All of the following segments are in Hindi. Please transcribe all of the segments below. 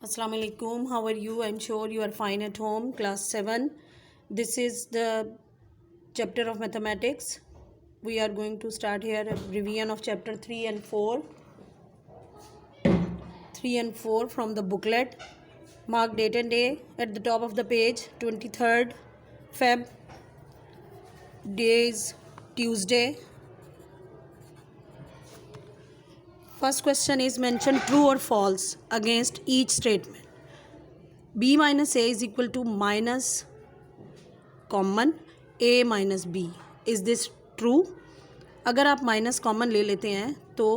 Assalamu alaikum. How are you? I'm sure you are fine at home. Class 7. This is the chapter of mathematics. We are going to start here a revision of chapter 3 and 4. 3 and 4 from the booklet. Mark date and day at the top of the page. 23rd Feb. Day is Tuesday. First question is mention true or false against each statement. B minus A is equal to minus common A minus B. Is this true? अगर आप माइनस कॉमन ले लेते हैं तो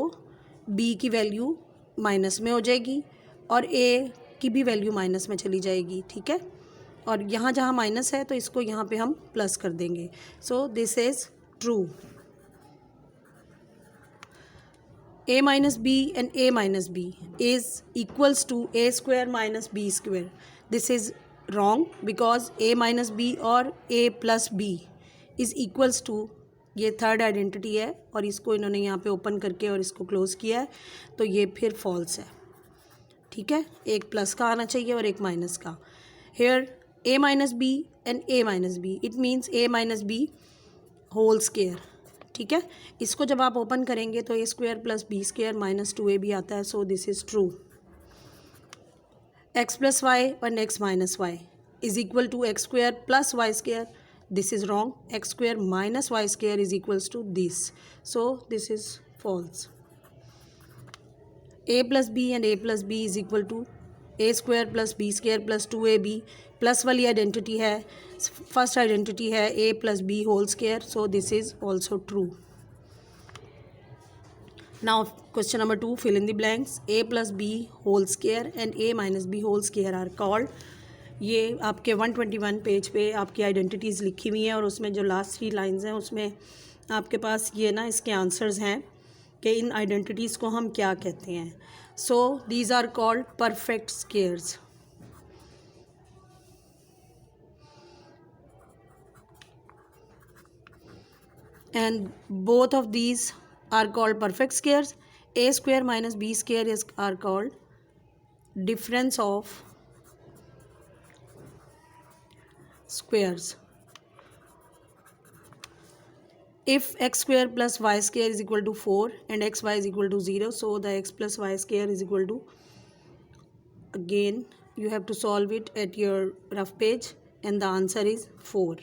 B की वैल्यू माइनस में हो जाएगी और A की भी वैल्यू माइनस में चली जाएगी. ठीक है, और यहाँ जहाँ माइनस है तो इसको यहाँ पे हम प्लस कर देंगे. सो this is true. A minus B and A minus B is equals to A square minus B square. This is wrong because A minus B और A plus B is equals to, ये थर्ड आइडेंटिटी है और इसको इन्होंने यहाँ पे ओपन करके और इसको क्लोज किया है तो ये फिर फॉल्स है. ठीक है, एक प्लस का आना चाहिए और एक माइनस का. Here A minus B and A minus B, it means A minus B whole square. ठीक है, इसको जब आप ओपन करेंगे तो A square plus B square minus 2A भी आता है. So this is true. X plus Y और X minus Y is equal to X square plus Y square. This is wrong. X square minus Y square is equals to this. So this is false. A plus B and A plus B is equal to A square plus B square plus 2AB. Plus वाली आइडेंटिटी है, फर्स्ट आइडेंटिटी है A plus B whole square. So this is also true. Now question number 2, fill in the blanks. A plus B whole square and A minus B whole square are called. ये आपके 121 पेज पे आपकी आइडेंटिटीज़ लिखी हुई हैं और उसमें जो लास्ट 3 लाइंस हैं उसमें आपके पास ये ना इसके आंसर्स हैं कि इन आइडेंटिटीज़ को हम क्या कहते हैं. So these are called perfect squares. And both of these are called perfect squares. A square minus B square are called difference of squares. If x square plus y square is equal to 4 and xy is equal to 0, so the x plus y square is equal to, again you have to solve it at your rough page and the answer is 4.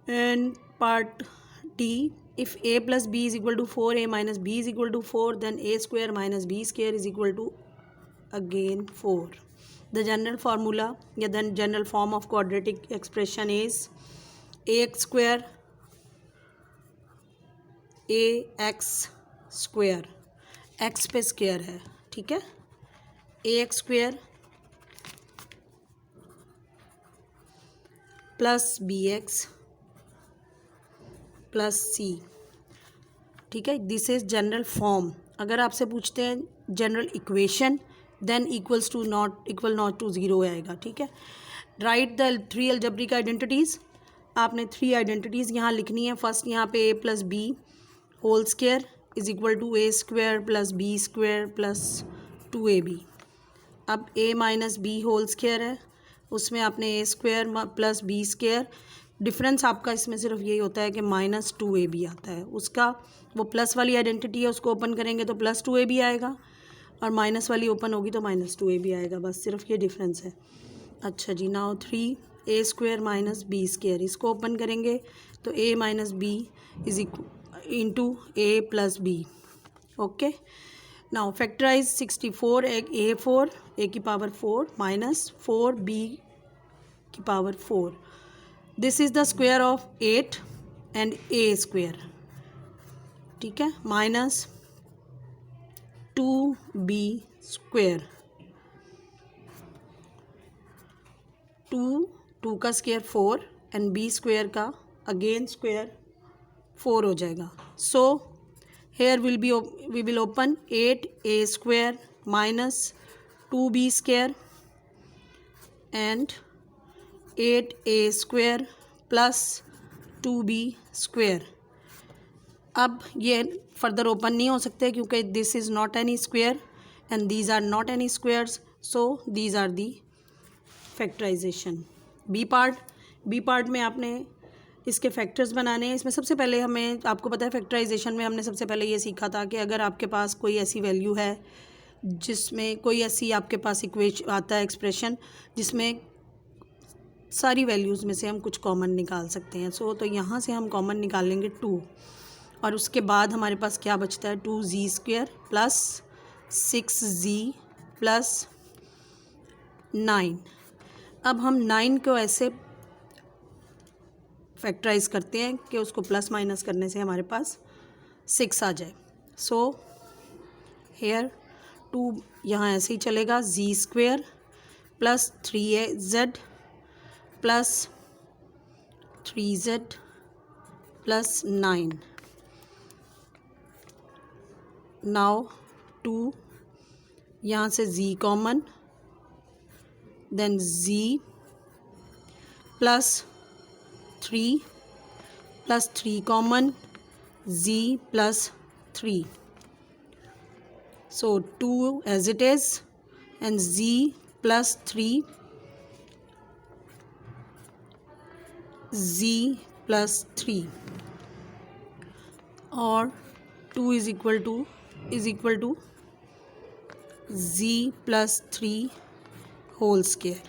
And part D, if a plus b is equal to 4, a minus b is equal to 4, then a square minus b square is equal to again 4. The general formula या the general form of quadratic expression is ax square ax square. x पे स्क्वायर है. ठीक है, ax square plus bx plus C. ठीक है, दिस इज़ जनरल फॉर्म. अगर आपसे पूछते हैं general equation then equals to not equal not to zero आएगा. ठीक है, राइट द 3 अलजेब्रिक आइडेंटिटीज़. आपने 3 आइडेंटिटीज़ यहाँ लिखनी है. फर्स्ट यहाँ पे a plus B whole square is equal to A square plus B square plus 2AB. अब a minus B whole square है, उसमें आपने A square plus B square. Difference आपका इसमें सिर्फ यही होता है कि माइनस 2AB आता है. उसका वो प्लस वाली आइडेंटिटी है, उसको ओपन करेंगे तो प्लस 2AB आएगा और माइनस वाली ओपन होगी तो माइनस 2AB आएगा. बस सिर्फ ये डिफरेंस है. अच्छा जी, now 3 a square minus B square, इसको ओपन करेंगे तो a minus B is equal into A plus B. Okay, now factorise 64 a4 a की पावर 4 माइनस 4b की power 4. This is the square of 8 and a square. ठीक है, माइनस 2b स्क्वायर. 2 का स्क्वायर 4 एंड b स्क्वायर का अगेन स्क्वायर 4 हो जाएगा. So here we will open 8a square minus 2b square and 8a square plus 2b square. अब ये फर्दर ओपन नहीं हो सकते क्योंकि this is not N E square and these are not any squares, so these are the factorization. B part में आपने इसके फैक्टर्स बनाने हैं. इसमें सबसे पहले हमें, आपको पता है फैक्टराइजेशन में हमने सबसे पहले ये सीखा था कि अगर आपके पास कोई ऐसी वैल्यू है जिसमें कोई ऐसी आपके पास इक्वेशन आता है, एक्सप्रेशन, जिसमें सारी वैल्यूज़ में से हम कुछ कॉमन निकाल सकते हैं. तो यहाँ से हम कॉमन निकाल लेंगे 2, और उसके बाद हमारे पास क्या बचता है, 2z² प्लस 6z प्लस 9. अब हम 9 को ऐसे फैक्टराइज करते हैं कि उसको प्लस माइनस करने से हमारे पास 6 आ जाए. सो हेयर 2 यहाँ ऐसे ही चलेगा, z² plus 3z plus 3z plus 9. Now 2 यहाँ से z common, then z plus 3 common, z plus 3. So 2 as it is, and z plus 3, z plus 3, और 2 is equal to z plus 3 whole square.